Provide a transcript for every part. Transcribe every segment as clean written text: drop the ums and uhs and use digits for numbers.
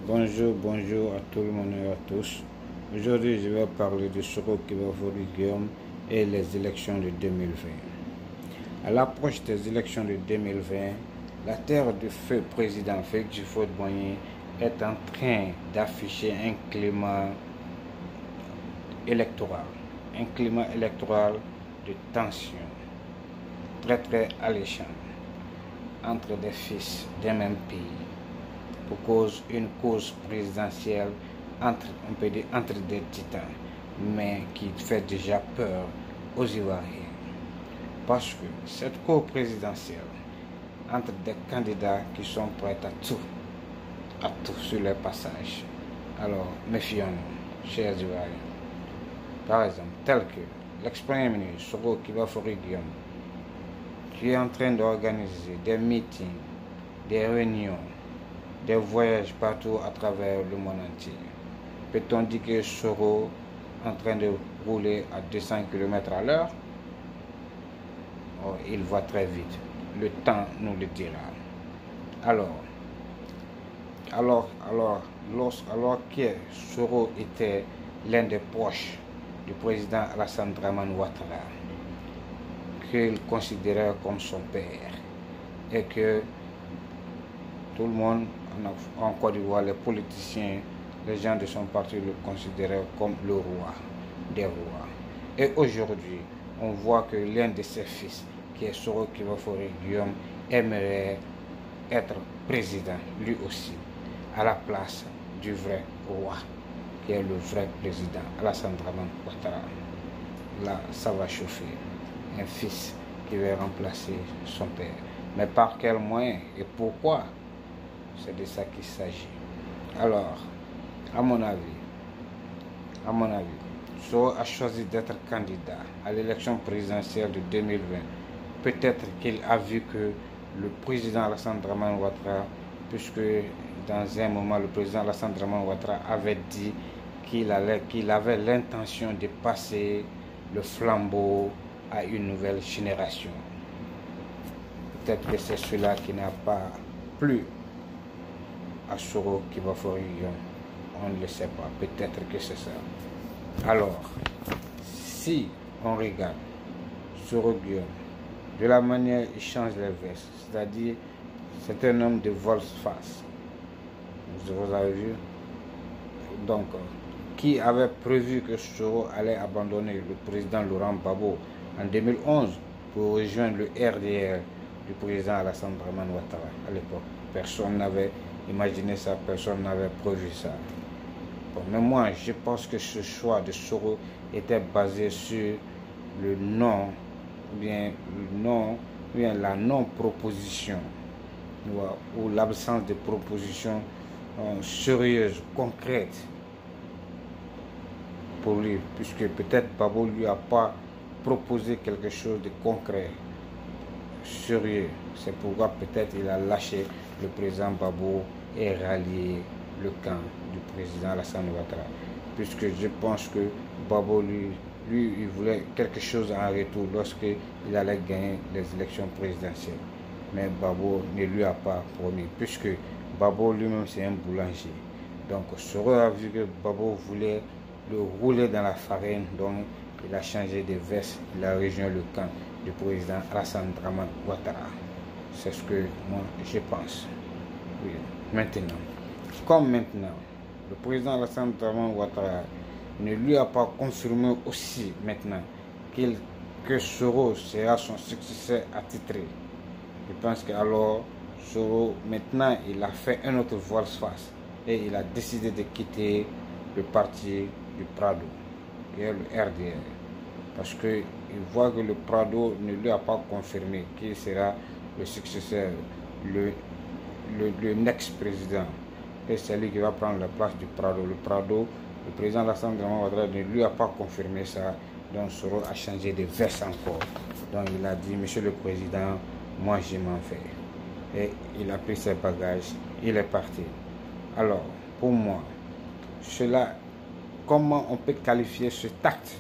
Bonjour à tout le monde et à tous. Aujourd'hui, je vais parler de Soro Kibafori Guillaume et les élections de 2020. À l'approche des élections de 2020, la terre du feu président Félix Houphouët-Boigny est en train d'afficher un climat électoral de tension, très alléchant entre des fils d'un même pays pour une cause présidentielle entre des titans, mais qui fait déjà peur aux Ivoiriens. Parce que cette cause présidentielle entre des candidats qui sont prêts à tout sur les passages. Alors, méfions-nous, chers Ivoiriens. Par exemple, tel que l'ex-premier ministre Soro Kibafori Guillaume, qui est en train d'organiser des meetings, des réunions, des voyages partout à travers le monde entier. Peut-on dire que Soro est en train de rouler à 200 km à l'heure? Oh, il va très vite. Le temps nous le dira. Alors que Soro était l'un des proches du président Alassane Dramane Ouattara, qu'il considérait comme son père, et que tout le monde en Côte d'Ivoire, les politiciens, les gens de son parti le considéraient comme le roi des rois. Et aujourd'hui, on voit que l'un de ses fils, qui est Soro Kibafori Guillaume, aimerait être président, lui aussi, à la place du vrai roi, qui est le vrai président, Alassane Dramane Ouattara. Là, ça va chauffer. Un fils qui va remplacer son père. Mais par quel moyen et pourquoi? C'est de ça qu'il s'agit. Alors, à mon avis, Soro a choisi d'être candidat à l'élection présidentielle de 2020. Peut-être qu'il a vu que le président Alassane Dramane Ouattara, puisque dans un moment le président Alassane Dramane Ouattara avait dit qu'il avait l'intention de passer le flambeau à une nouvelle génération. Peut-être que c'est cela qui n'a pas plu à Soro Kibafori Guillaume. On ne le sait pas. Peut-être que c'est ça. Alors, si on regarde Soro Guillaume, de la manière il change les vestes, c'est-à-dire c'est un homme de volte-face. Vous avez vu? Donc, qui avait prévu que Soro allait abandonner le président Laurent Gbagbo en 2011 pour rejoindre le RDR du président Alassane Dramane Ouattara à l'époque? Personne n'avait imaginé ça, personne n'avait prévu ça. Bon, mais moi, je pense que ce choix de Soro était basé sur le non, ou bien la non-proposition, ou l'absence de proposition sérieuse, concrète pour lui, puisque peut-être Gbagbo lui a pas proposé quelque chose de concret, sérieux. C'est pourquoi peut-être il a lâché le président Gbagbo et rallié le camp du président Alassane Ouattara, puisque je pense que Gbagbo lui il voulait quelque chose en retour lorsqu'il allait gagner les élections présidentielles. Mais Gbagbo ne lui a pas promis, puisque Gbagbo lui-même c'est un boulanger. Donc Soro a vu que Gbagbo voulait le rouler dans la farine, donc il a changé de veste, il a rejoint le camp du président Alassane Dramane Ouattara. C'est ce que moi je pense. Oui. Maintenant, le président Alassane Dramane Ouattara ne lui a pas confirmé aussi maintenant que Soro sera son successeur attitré. Je pense qu'alors Soro maintenant il a fait un autre volte-face et il a décidé de quitter le parti du Prado, qui est le RDR, parce qu'il voit que le Prado ne lui a pas confirmé qu'il sera le successeur, le next-président, et c'est lui qui va prendre la place du Prado. Le président Alassane Dramane Ouattara ne lui a pas confirmé ça, donc Soro a changé de veste encore. Donc il a dit, monsieur le président, moi je m'en vais. Et il a pris ses bagages, il est parti. Alors, pour moi, comment on peut qualifier cet acte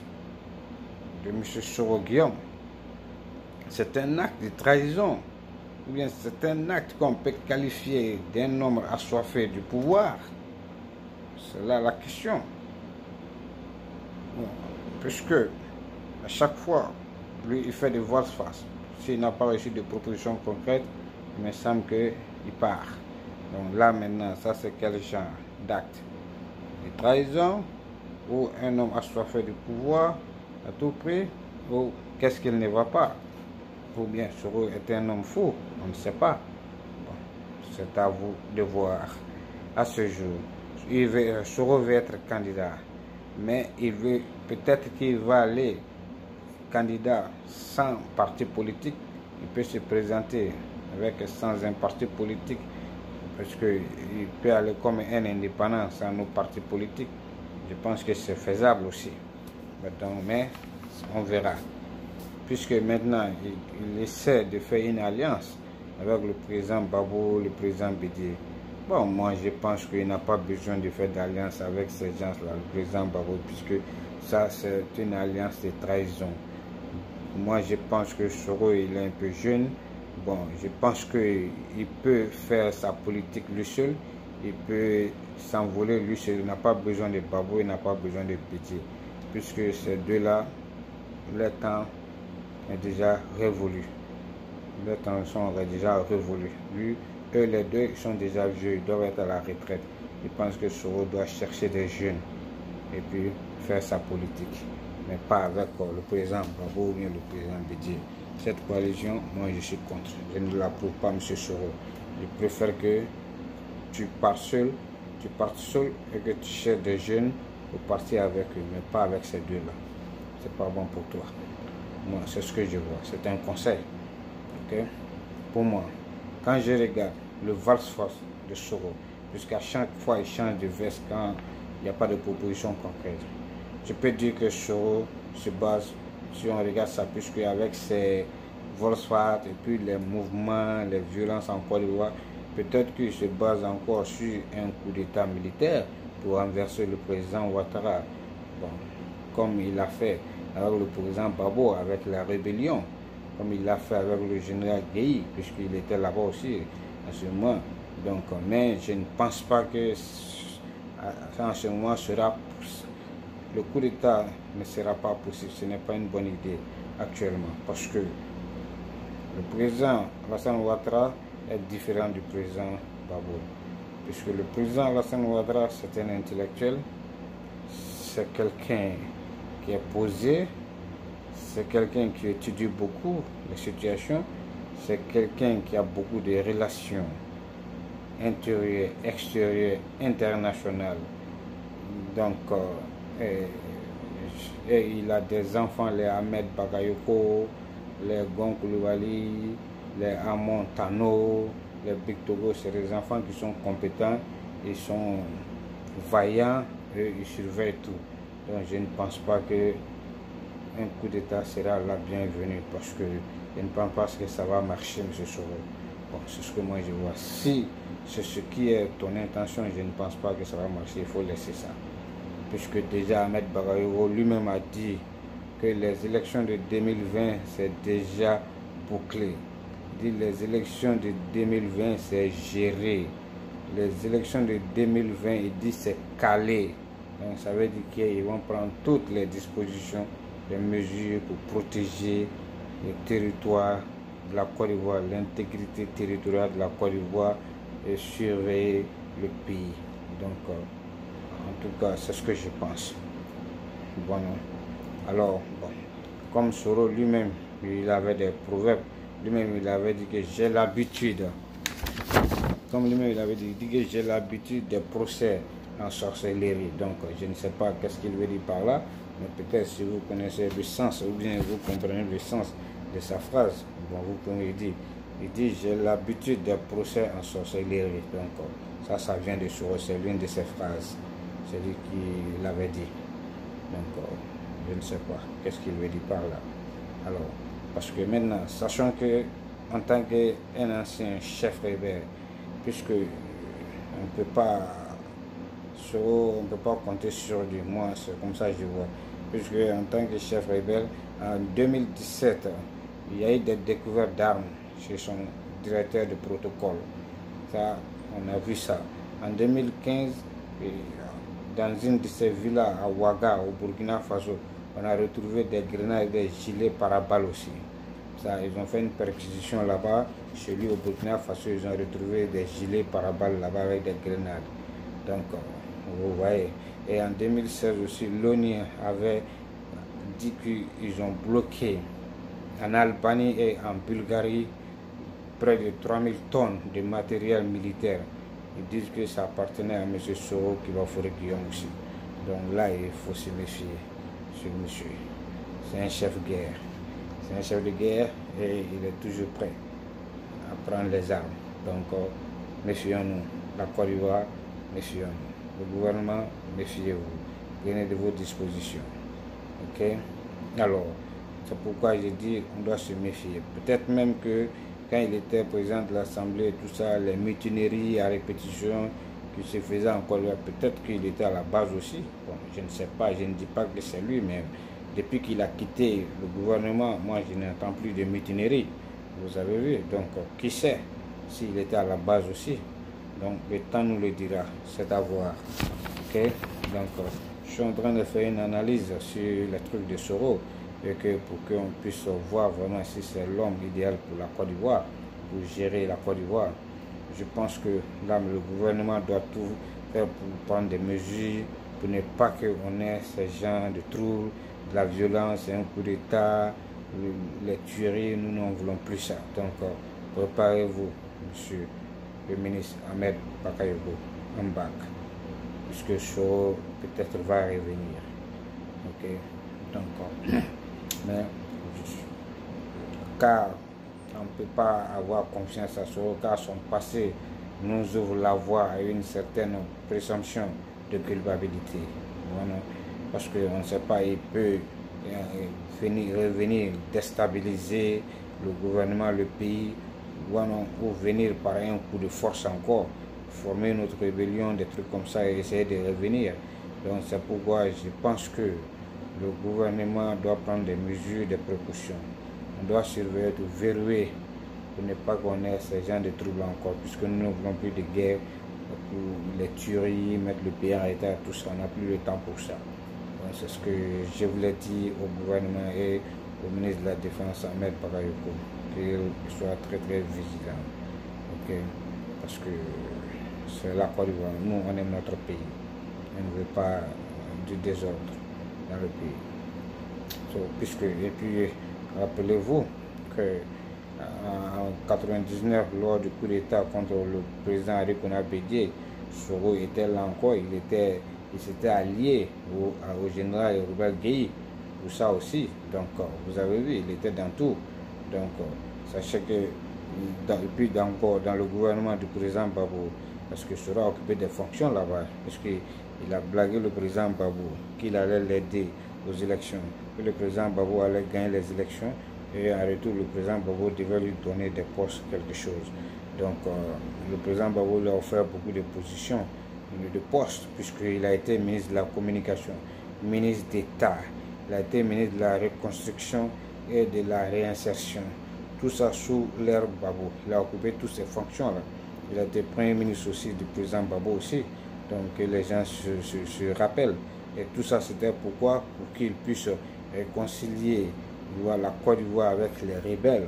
de M. Soro Guillaume? C'est un acte de trahison, ou bien c'est un acte qu'on peut qualifier d'un homme assoiffé du pouvoir. C'est là la question. Bon, puisque à chaque fois, lui, il fait des volte-face. S'il n'a pas reçu de propositions concrètes, il me semble qu'il part. Donc là maintenant, ça c'est quel genre d'acte? De trahison, ou un homme assoiffé du pouvoir à tout prix, ou qu'est-ce qu'il ne va pas? Ou bien Soro est un homme fou, on ne sait pas. Bon, c'est à vous de voir. À ce jour, Soro veut être candidat, mais il veut peut-être qu'il va aller candidat sans parti politique. Il peut se présenter avec sans un parti politique, parce qu'il peut aller comme un indépendant sans nos partis politiques. Je pense que c'est faisable aussi. Donc, mais on verra. Puisque maintenant, il essaie de faire une alliance avec le président Babo, le président Bédié. Bon, moi, je pense qu'il n'a pas besoin de faire d'alliance avec ces gens-là, le président Babo, puisque ça, c'est une alliance de trahison. Moi, je pense que Soro, il est un peu jeune. Bon, je pense qu'il peut faire sa politique lui seul. Il peut s'envoler lui seul. Il n'a pas besoin de Babo, il n'a pas besoin de Bédié. Puisque ces deux-là, le temps est déjà révolu. Les temps sont déjà révolus. Lui, eux, les deux, ils sont déjà vieux, ils doivent être à la retraite. Je pense que Soro doit chercher des jeunes et puis faire sa politique. Mais pas avec le président Babo ou bien le président Bédié. Cette coalition, moi je suis contre. Je ne l'approuve pas, M. Soro. Je préfère que tu partes seul et que tu cherches des jeunes pour partir avec eux, mais pas avec ces deux-là. C'est pas bon pour toi. Moi, c'est ce que je vois. C'est un conseil. Okay? Pour moi, quand je regarde le valse-face de Soro, puisqu'à chaque fois il change de veste quand il n'y a pas de proposition concrète, je peux dire que Soro se base, si on regarde ça, puisque avec ses valse-face et puis les mouvements, les violences en Côte d'Ivoire, peut-être qu'il se base encore sur un coup d'état militaire pour renverser le président Ouattara. Bon, comme il l'a fait avec le président Babo, avec la rébellion, comme il l'a fait avec le général Gueye, puisqu'il était là-bas aussi à ce moment. Donc, mais je ne pense pas que en ce moment le coup d'État ne sera pas possible. Ce n'est pas une bonne idée actuellement, parce que le président Alassane Ouattara est différent du président Babo, puisque le président Alassane Ouattara, c'est un intellectuel, c'est quelqu'un qui est posé, c'est quelqu'un qui étudie beaucoup les situations, c'est quelqu'un qui a beaucoup de relations intérieures, extérieures, internationales. Donc, et il a des enfants, les Ahmed Bagayoko, les Gon Coulibaly, les Amon Tano, les Big Togo, c'est des enfants qui sont compétents, ils sont vaillants et ils surveillent tout. Donc je ne pense pas que un coup d'État sera la bienvenue, parce que je ne pense pas que ça va marcher, M. Soro. Bon, c'est ce que moi je vois. Si c'est ce qui est ton intention, je ne pense pas que ça va marcher, il faut laisser ça. Puisque déjà Ahmed Bagayoko lui-même a dit que les élections de 2020 c'est déjà bouclé. Il dit les élections de 2020 c'est géré. Les élections de 2020, il dit c'est calé. Donc ça veut dire qu'ils vont prendre toutes les dispositions, les mesures pour protéger le territoire de la Côte d'Ivoire, l'intégrité territoriale de la Côte d'Ivoire et surveiller le pays. Donc en tout cas, c'est ce que je pense. Bon, alors, bon, comme Soro lui-même, il avait des proverbes, lui-même il avait dit que j'ai l'habitude, comme lui-même il avait dit que j'ai l'habitude des procès en sorcellerie. Donc, je ne sais pas qu'est-ce qu'il veut dire par là, mais peut-être si vous connaissez le sens, ou bien vous comprenez le sens de sa phrase, bon, vous pouvez dire, il dit j'ai l'habitude des procès en sorcellerie. Donc, ça vient de Soro, c'est l'une de ses phrases. C'est lui qui l'avait dit. Donc, je ne sais pas qu'est-ce qu'il veut dire par là. Alors, parce que maintenant, sachant que en tant qu'un ancien chef rebelle, puisque on ne peut pas compter sur lui, moi c'est comme ça que je vois, puisque en tant que chef rebelle, en 2017, il y a eu des découvertes d'armes chez son directeur de protocole. Ça, on a vu ça. En 2015, dans une de ces villas à Ouaga, au Burkina Faso, on a retrouvé des grenades et des gilets pare-balles aussi. Ça, ils ont fait une perquisition là-bas. Chez lui au Burkina Faso, ils ont retrouvé des gilets pare-balles là-bas avec des grenades. Donc, vous voyez. Et en 2016 aussi, l'ONU avait dit qu'ils ont bloqué en Albanie et en Bulgarie près de 3000 tonnes de matériel militaire. Ils disent que ça appartenait à M. Soro qui va forer Guillaume aussi. Donc là, il faut se méfier sur monsieur. C'est un chef de guerre. C'est un chef de guerre et il est toujours prêt à prendre les armes. Donc, méfions-nous. La Côte d'Ivoire, méfions-nous. Le gouvernement, méfiez-vous. Prenez de vos dispositions. Ok? Alors, c'est pourquoi j'ai dit on doit se méfier. Peut-être même que quand il était président de l'Assemblée, tout ça, les mutineries à répétition qui se faisaient en Côte d'Ivoire, peut-être qu'il était à la base aussi. Bon, je ne sais pas, je ne dis pas que c'est lui, mais depuis qu'il a quitté le gouvernement, moi je n'entends plus de mutineries. Vous avez vu, donc qui sait s'il était à la base aussi. Donc le temps nous le dira, c'est à voir. Ok, donc je suis en train de faire une analyse sur les trucs de Soro et que pour qu'on puisse voir vraiment si c'est l'homme idéal pour la Côte d'Ivoire, pour gérer la Côte d'Ivoire. Je pense que là le gouvernement doit tout faire pour prendre des mesures pour ne pas qu'on ait ces gens de troubles, de la violence, un coup d'État, les tueries, nous n'en voulons plus ça. Donc préparez-vous, monsieur le ministre Ahmed Bakayoko Mbak, puisque Soro peut-être va revenir. Ok, donc mais car on ne peut pas avoir confiance à Soro, car son passé nous ouvre la voie à une certaine présomption de culpabilité. Voilà. Parce qu'on ne sait pas, il peut revenir déstabiliser le gouvernement, le pays, ou venir par un coup de force encore, former notre rébellion, des trucs comme ça et essayer de revenir. Donc c'est pourquoi je pense que le gouvernement doit prendre des mesures de précaution. On doit surveiller, de verrouiller pour ne pas qu'on ait ces gens de troubles encore, puisque nous ne voulons plus de guerre, pour les tueries, mettre le pays en état, tout ça, on n'a plus le temps pour ça. C'est ce que je voulais dire au gouvernement et au ministre de la Défense, Ahmed Bakayoko, qu'il soit très très vigilant. Okay? Parce que c'est la Côte d'Ivoire. Nous, on aime notre pays. On ne veut pas du désordre dans le pays. Et puis, rappelez-vous que en 99, lors du coup d'État contre le président Henri Konan Bédié, Soro était là encore, il s'était allié au général Robert Gueye, pour ça aussi. Donc, vous avez vu, il était dans tout. Donc, sachez que, et puis encore dans le gouvernement du président Babou, parce que Soro a occupé des fonctions là-bas, parce qu'il a blagué le président Babou, qu'il allait l'aider aux élections, que le président Babou allait gagner les élections, et en retour, le président Babou devait lui donner des postes, quelque chose. Donc, le président Babou lui a offert beaucoup de positions, de postes, puisqu'il a été ministre de la Communication, ministre d'État, il a été ministre de la Reconstruction et de la Réinsertion. Tout ça sous l'ère Babou. Il a occupé toutes ces fonctions-là. Il a été Premier ministre aussi du président Babou aussi. Donc, les gens se rappellent. Et tout ça, c'était pourquoi? Pour qu'il puisse réconcilier la Côte d'Ivoire avec les rebelles.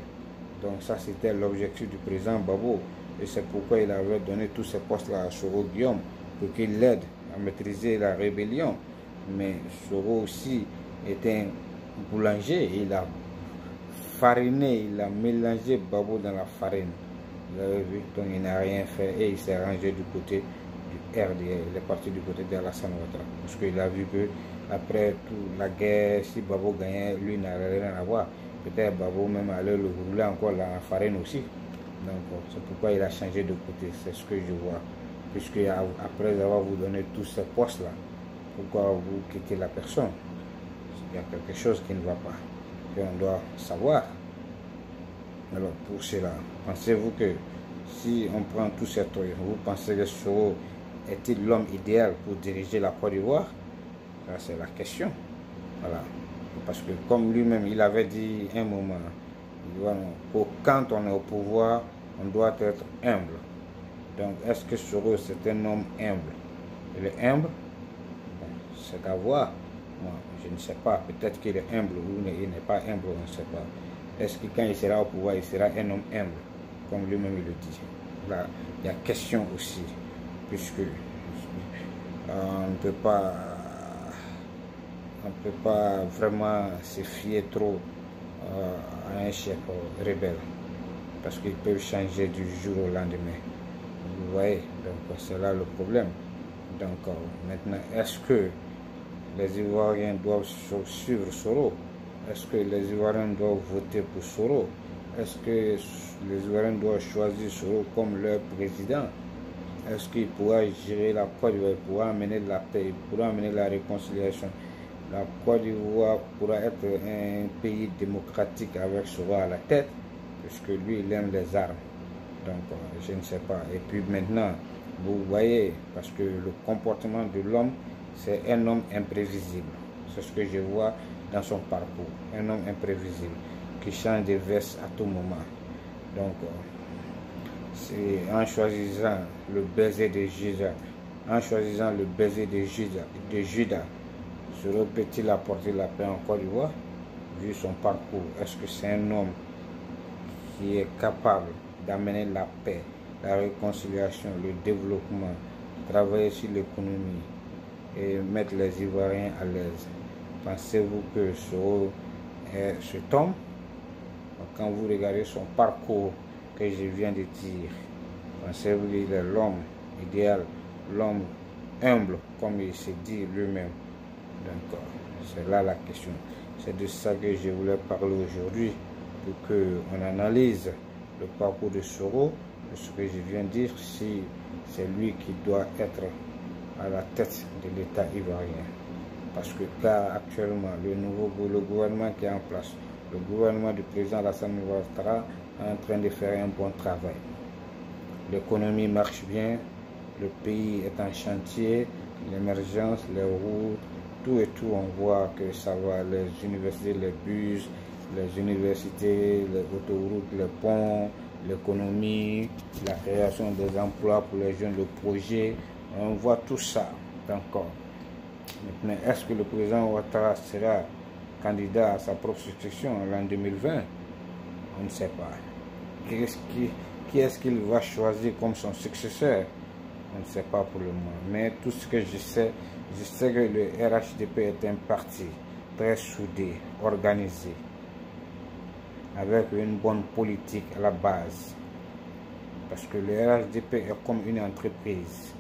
Donc ça, c'était l'objectif du président Babou. Et c'est pourquoi il avait donné tous ces postes-là à Soro Guillaume, pour qu'il l'aide à maîtriser la rébellion. Mais Soro aussi était un boulanger. Il a fariné, il a mélangé Babou dans la farine. Vous avez vu? Donc il n'a rien fait et il s'est rangé du côté du RDA. Il est parti du côté d'Alassane Ouattara. Parce qu'il a vu que après toute la guerre, si Babou gagnait, lui n'avait rien à voir. Peut-être Babou même allait le rouler encore dans la farine aussi. Donc c'est pourquoi il a changé de côté. C'est ce que je vois. Puisque après avoir vous donné tous ces postes-là, pourquoi vous quittez la personne? Il y a quelque chose qui ne va pas. Et on doit savoir. Alors pour cela, pensez-vous que si on prend tous ces trucs, vous pensez que Soro est-il l'homme idéal pour diriger la Côte d'Ivoire? C'est la question. Voilà. Parce que comme lui-même, il avait dit un moment, quand on est au pouvoir, on doit être humble. Donc, est-ce que Soro, c'est un homme humble? Il est humble? c'est à voir. Moi, je ne sais pas. Peut-être qu'il est humble ou il n'est pas humble, on ne sait pas. Est-ce que quand il sera au pouvoir, il sera un homme humble, comme lui-même il le dit? Là, il y a question aussi, puisque on ne peut pas vraiment se fier trop à un chef rebelle, parce qu'ils peuvent changer du jour au lendemain. Vous voyez, donc c'est là le problème. Donc maintenant, est-ce que les Ivoiriens doivent suivre Soro? Est-ce que les Ivoiriens doivent voter pour Soro? Est-ce que les Ivoiriens doivent choisir Soro comme leur président? Est-ce qu'il pourra gérer la Côte d'Ivoire? Il pourra amener la paix, il pourra amener la réconciliation? La Côte d'Ivoire pourra être un pays démocratique avec Soro à la tête, puisque lui, il aime les armes. Donc, je ne sais pas. Et puis maintenant, vous voyez, parce que le comportement de l'homme, c'est un homme imprévisible. C'est ce que je vois dans son parcours. Un homme imprévisible qui change de veste à tout moment. Donc, c'est en choisissant le baiser de Judas, Soro peut-il apporter la paix en Côte d'Ivoire? Vu son parcours, est-ce que c'est un homme qui est capable d'amener la paix, la réconciliation, le développement, travailler sur l'économie et mettre les Ivoiriens à l'aise? Pensez-vous que Soro est cet homme? Quand vous regardez son parcours que je viens de dire, pensez-vous qu'il est l'homme idéal, l'homme humble, comme il se dit lui-même? Donc, c'est là la question. C'est de ça que je voulais parler aujourd'hui, pour qu'on analyse le parcours de Soro, de ce que je viens de dire, si c'est lui qui doit être à la tête de l'État ivoirien. Parce que car actuellement, le gouvernement qui est en place, le gouvernement du président Alassane Ouattara est en train de faire un bon travail. L'économie marche bien, le pays est en chantier, l'émergence, les routes, tout et tout, on voit que ça va, les universités, les bus, les universités, les autoroutes, les ponts, l'économie, la création des emplois pour les jeunes, le projet, on voit tout ça. Donc, maintenant, est-ce que le président Ouattara sera candidat à sa propre succession en l'an 2020? On ne sait pas. Qui est-ce qu'il va choisir comme son successeur? On ne sait pas pour le moment. Mais tout ce que je sais que le RHDP est un parti très soudé, organisé, avec une bonne politique à la base. Parce que le RHDP est comme une entreprise.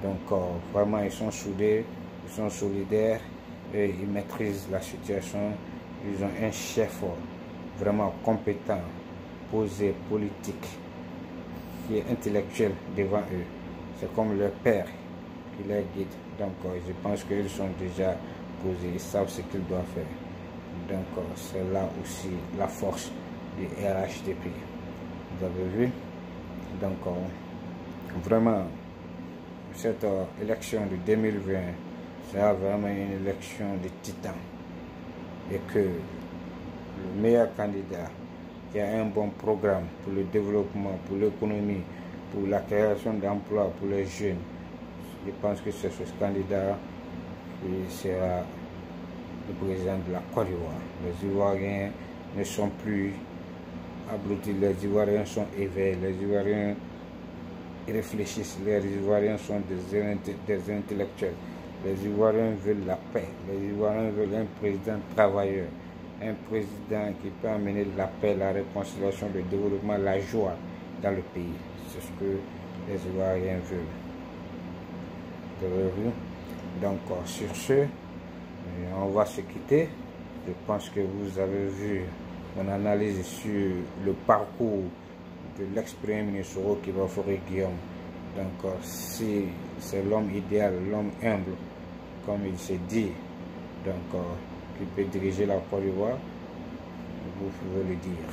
Donc, vraiment, ils sont soudés, ils sont solidaires et ils maîtrisent la situation. Ils ont un chef vraiment compétent, posé, politique, qui est intellectuel devant eux. C'est comme leur père qui les guide. Donc, je pense qu'ils sont déjà posés, ils savent ce qu'ils doivent faire. Donc, c'est là aussi la force du RHDP. Vous avez vu? Donc, vraiment, cette élection de 2020 sera vraiment une élection de titans. Et que le meilleur candidat qui a un bon programme pour le développement, pour l'économie, pour la création d'emplois pour les jeunes, je pense que c'est ce candidat qui sera le président de la Côte d'Ivoire. Les Ivoiriens ne sont plus abrutis, les Ivoiriens sont éveillés, les Ivoiriens réfléchissent, les Ivoiriens sont des intellectuels. Les Ivoiriens veulent la paix, les Ivoiriens veulent un président travailleur, un président qui peut amener la paix, la réconciliation, le développement, la joie dans le pays. C'est ce que les Ivoiriens veulent. Vous avez vu? Donc, sur ce, on va se quitter. Je pense que vous avez vu mon analyse sur le parcours de l'ex-premier ministre Soro Kibafori Guillaume. Donc, si c'est l'homme idéal, l'homme humble, comme il s'est dit, donc, qui peut diriger la Côte d'Ivoire, vous pouvez le dire.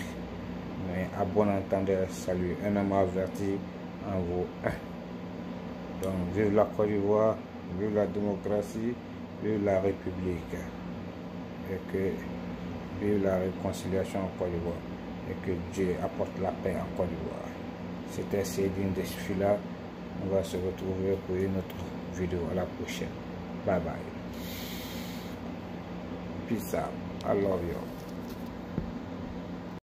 Mais à bon entendeur, salut, un homme averti en vaut un. Donc, vive la Côte d'Ivoire, vive la démocratie, vive la République, et que vive la réconciliation en Côte d'Ivoire, et que Dieu apporte la paix en Côte d'Ivoire. C'était Céline Desfila. On va se retrouver pour une autre vidéo. À la prochaine. Bye bye. Peace out. I love you.